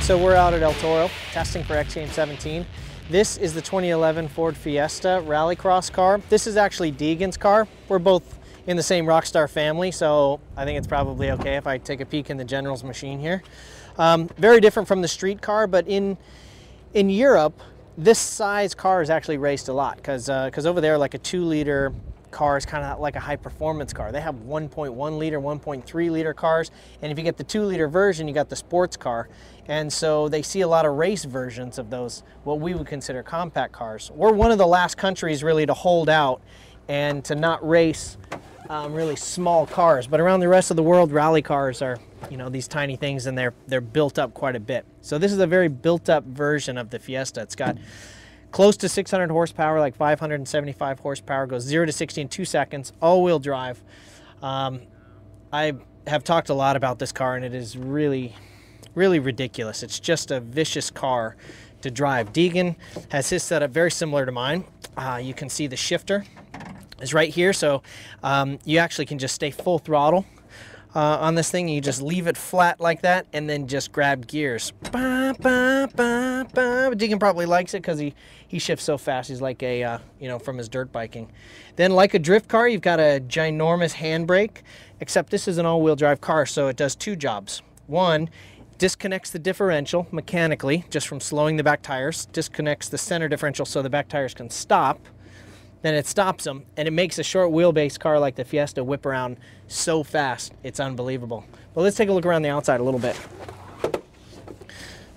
So we're out at El Toro testing for Octane 17. This is the 2011 Ford Fiesta Rally Cross car. This is actually Deegan's car. We're both in the same Rockstar family, so I think it's probably okay if I take a peek in the General's machine here. Very different from the street car, but in Europe, this size car is actually raced a lot because over there, like a 2-liter car is kind of like a high performance car. They have 1.1 liter, 1.3 liter cars, and if you get the 2-liter version, you got the sports car. And so they see a lot of race versions of those, what we would consider compact cars. We're one of the last countries really to hold out and to not race really small cars, but around the rest of the world, rally cars are, you know, these tiny things, and they're built up quite a bit. So this is a very built up version of the Fiesta. It's got close to 600 horsepower, like 575 horsepower, goes 0 to 60 in 2 seconds, all-wheel drive. I have talked a lot about this car, and it is really, really ridiculous. It's just a vicious car to drive. Deegan has his setup very similar to mine. You can see the shifter is right here, so you actually can just stay full throttle on this thing. You just leave it flat like that and then just grab gears. Ba, ba, ba, ba. Deegan probably likes it because he shifts so fast. He's like a, you know, from his dirt biking. Then like a drift car, you've got a ginormous handbrake, except this is an all-wheel drive car, so it does 2 jobs. One, disconnects the differential mechanically just from slowing the back tires, disconnects the center differential so the back tires can stop. Then it stops them, and it makes a short wheelbase car like the Fiesta whip around so fast, it's unbelievable. But let's take a look around the outside a little bit.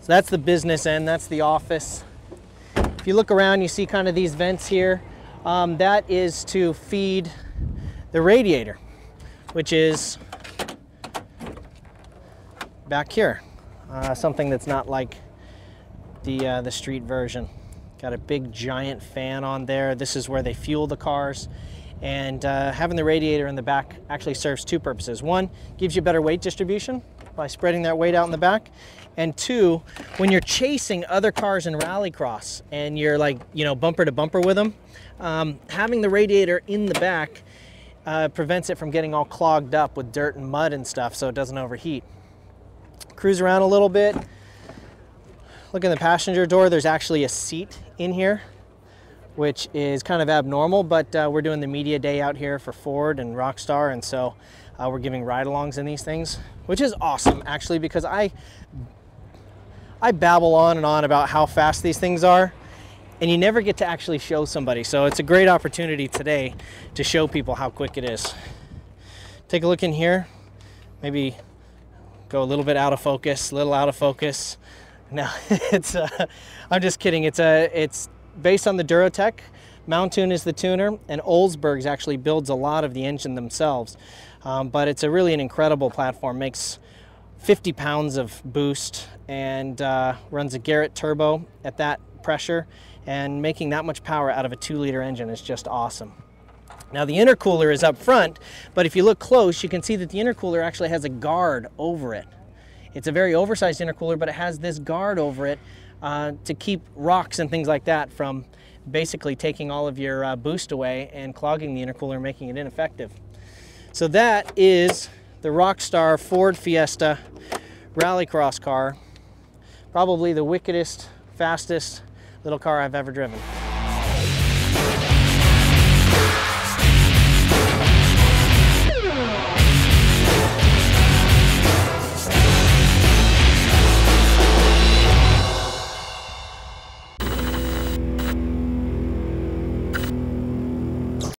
So that's the business end, that's the office. If you look around, you see kind of these vents here. That is to feed the radiator, which is back here. Something that's not like the street version. Got a big giant fan on there. This is where they fuel the cars. And having the radiator in the back actually serves 2 purposes. 1, gives you better weight distribution by spreading that weight out in the back. And 2, when you're chasing other cars in rallycross and you're like, you know, bumper to bumper with them, having the radiator in the back prevents it from getting all clogged up with dirt and mud and stuff, so it doesn't overheat. Cruise around a little bit. Look in the passenger door, there's actually a seat in here, which is kind of abnormal, but we're doing the media day out here for Ford and Rockstar, and so we're giving ride-alongs in these things, which is awesome, actually, because I babble on and on about how fast these things are, and you never get to actually show somebody, so it's a great opportunity today to show people how quick it is. Take a look in here, maybe go a little bit out of focus, No, it's I'm just kidding. It's based on the Durotech. Mountoon is the tuner, and Olsbergs actually builds a lot of the engine themselves. But it's really an incredible platform. Makes 50 pounds of boost and runs a Garrett turbo at that pressure, and making that much power out of a 2-liter engine is just awesome. Now the intercooler is up front, but if you look close, you can see that the intercooler actually has a guard over it. It's a very oversized intercooler, but it has this guard over it to keep rocks and things like that from basically taking all of your boost away and clogging the intercooler, making it ineffective. So that is the Rockstar Ford Fiesta Rallycross car. Probably the wickedest, fastest little car I've ever driven.